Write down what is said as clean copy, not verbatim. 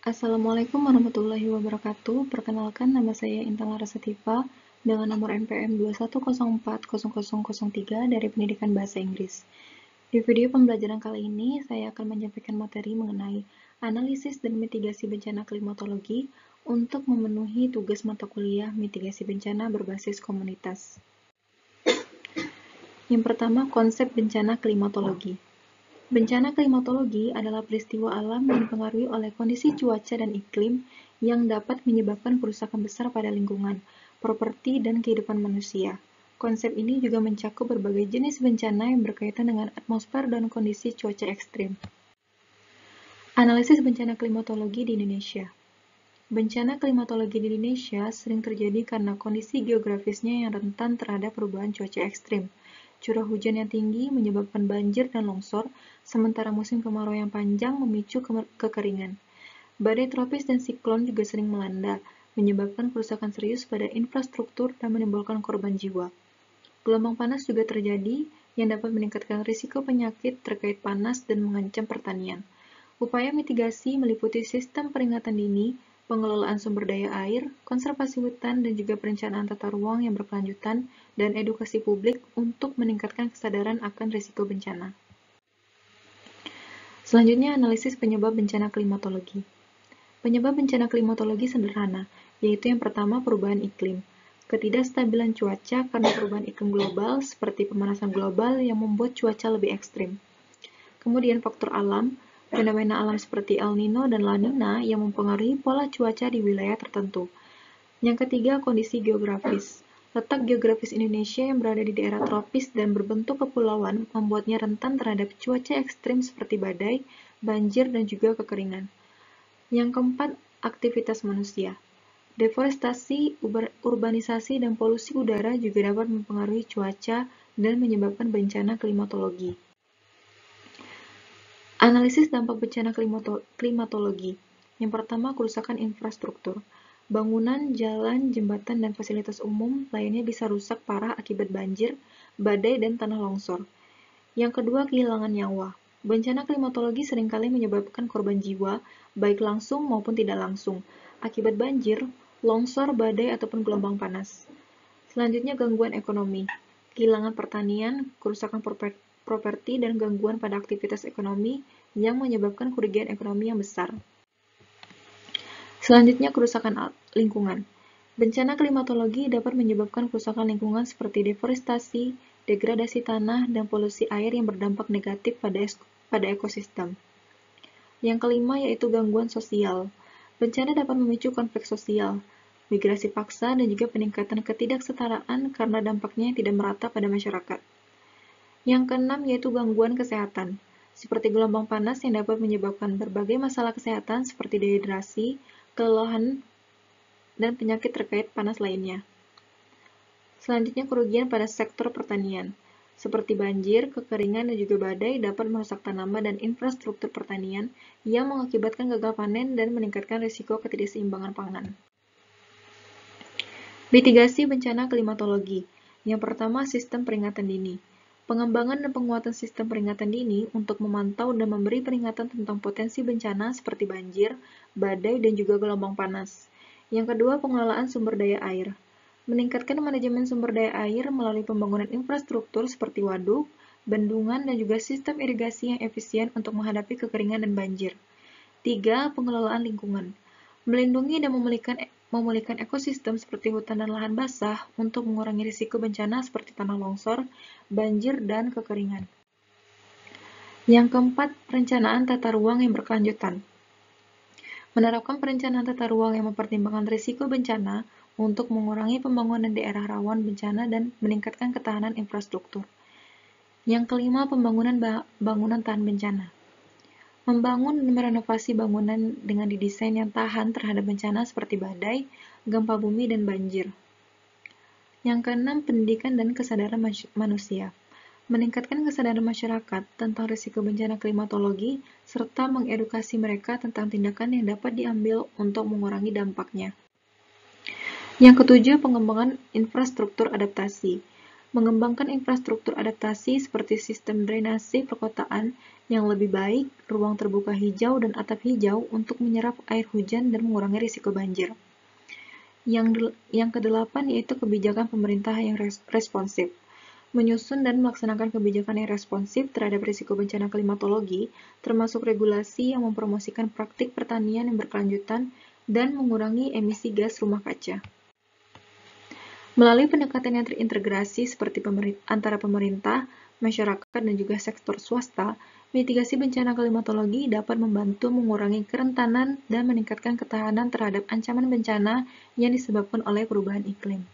Assalamualaikum warahmatullahi wabarakatuh. Perkenalkan, nama saya Intan Larasatifa dengan nomor NPM 210400003 dari Pendidikan Bahasa Inggris. Di video pembelajaran kali ini, saya akan menyampaikan materi mengenai analisis dan mitigasi bencana klimatologi untuk memenuhi tugas mata kuliah mitigasi bencana berbasis komunitas. Yang pertama, konsep bencana klimatologi. Bencana klimatologi adalah peristiwa alam yang dipengaruhi oleh kondisi cuaca dan iklim yang dapat menyebabkan kerusakan besar pada lingkungan, properti, dan kehidupan manusia. Konsep ini juga mencakup berbagai jenis bencana yang berkaitan dengan atmosfer dan kondisi cuaca ekstrim. Analisis bencana klimatologi di Indonesia. Bencana klimatologi di Indonesia sering terjadi karena kondisi geografisnya yang rentan terhadap perubahan cuaca ekstrim. Curah hujan yang tinggi menyebabkan banjir dan longsor, sementara musim kemarau yang panjang memicu kekeringan. Badai tropis dan siklon juga sering melanda, menyebabkan kerusakan serius pada infrastruktur dan menimbulkan korban jiwa. Gelombang panas juga terjadi, yang dapat meningkatkan risiko penyakit terkait panas dan mengancam pertanian. Upaya mitigasi meliputi sistem peringatan dini, pengelolaan sumber daya air, konservasi hutan, dan juga perencanaan tata ruang yang berkelanjutan, dan edukasi publik untuk meningkatkan kesadaran akan risiko bencana. Selanjutnya, analisis penyebab bencana klimatologi. Penyebab bencana klimatologi sederhana, yaitu yang pertama perubahan iklim. Ketidakstabilan cuaca karena perubahan iklim global seperti pemanasan global yang membuat cuaca lebih ekstrim. Kemudian faktor alam, fenomena alam seperti El Nino dan La Nina yang mempengaruhi pola cuaca di wilayah tertentu. Yang ketiga, kondisi geografis. Letak geografis Indonesia yang berada di daerah tropis dan berbentuk kepulauan membuatnya rentan terhadap cuaca ekstrim seperti badai, banjir, dan juga kekeringan. Yang keempat, aktivitas manusia. Deforestasi, urbanisasi, dan polusi udara juga dapat mempengaruhi cuaca dan menyebabkan bencana klimatologi. Analisis dampak bencana klimatologi. Yang pertama, kerusakan infrastruktur. Bangunan, jalan, jembatan, dan fasilitas umum lainnya bisa rusak parah akibat banjir, badai, dan tanah longsor. Yang kedua, kehilangan nyawa. Bencana klimatologi seringkali menyebabkan korban jiwa, baik langsung maupun tidak langsung, akibat banjir, longsor, badai, ataupun gelombang panas. Selanjutnya, gangguan ekonomi. Kehilangan pertanian, kerusakan properti, dan gangguan pada aktivitas ekonomi yang menyebabkan kerugian ekonomi yang besar. Selanjutnya, kerusakan lingkungan. Bencana klimatologi dapat menyebabkan kerusakan lingkungan seperti deforestasi, degradasi tanah, dan polusi air yang berdampak negatif pada ekosistem. Yang kelima yaitu gangguan sosial. Bencana dapat memicu konflik sosial, migrasi paksa, dan juga peningkatan ketidaksetaraan karena dampaknya yang tidak merata pada masyarakat. Yang keenam yaitu gangguan kesehatan, seperti gelombang panas yang dapat menyebabkan berbagai masalah kesehatan seperti dehidrasi, kelelahan, dan penyakit terkait panas lainnya. Selanjutnya, kerugian pada sektor pertanian, seperti banjir, kekeringan, dan juga badai dapat merusak tanaman dan infrastruktur pertanian yang mengakibatkan gagal panen dan meningkatkan risiko ketidakseimbangan pangan. Mitigasi bencana klimatologi. Yang pertama, sistem peringatan dini. Pengembangan dan penguatan sistem peringatan dini untuk memantau dan memberi peringatan tentang potensi bencana seperti banjir, badai, dan juga gelombang panas. Yang kedua, pengelolaan sumber daya air. Meningkatkan manajemen sumber daya air melalui pembangunan infrastruktur seperti waduk, bendungan, dan juga sistem irigasi yang efisien untuk menghadapi kekeringan dan banjir. 3. Pengelolaan lingkungan. Melindungi dan memulihkan ekosistem seperti hutan dan lahan basah untuk mengurangi risiko bencana seperti tanah longsor, banjir, dan kekeringan. Yang keempat, perencanaan tata ruang yang berkelanjutan. Menerapkan perencanaan tata ruang yang mempertimbangkan risiko bencana untuk mengurangi pembangunan daerah rawan bencana dan meningkatkan ketahanan infrastruktur. Yang kelima, pembangunan bangunan tahan bencana. Membangun dan merenovasi bangunan dengan didesain yang tahan terhadap bencana seperti badai, gempa bumi, dan banjir. Yang keenam, pendidikan dan kesadaran manusia. Meningkatkan kesadaran masyarakat tentang risiko bencana klimatologi, serta mengedukasi mereka tentang tindakan yang dapat diambil untuk mengurangi dampaknya. Yang ketujuh, pengembangan infrastruktur adaptasi. Mengembangkan infrastruktur adaptasi seperti sistem drainase perkotaan yang lebih baik, ruang terbuka hijau, dan atap hijau untuk menyerap air hujan dan mengurangi risiko banjir. Yang kedelapan yaitu kebijakan pemerintah yang responsif. Menyusun dan melaksanakan kebijakan yang responsif terhadap risiko bencana klimatologi, termasuk regulasi yang mempromosikan praktik pertanian yang berkelanjutan dan mengurangi emisi gas rumah kaca. Melalui pendekatan yang terintegrasi seperti antara pemerintah, masyarakat, dan juga sektor swasta, mitigasi bencana klimatologi dapat membantu mengurangi kerentanan dan meningkatkan ketahanan terhadap ancaman bencana yang disebabkan oleh perubahan iklim.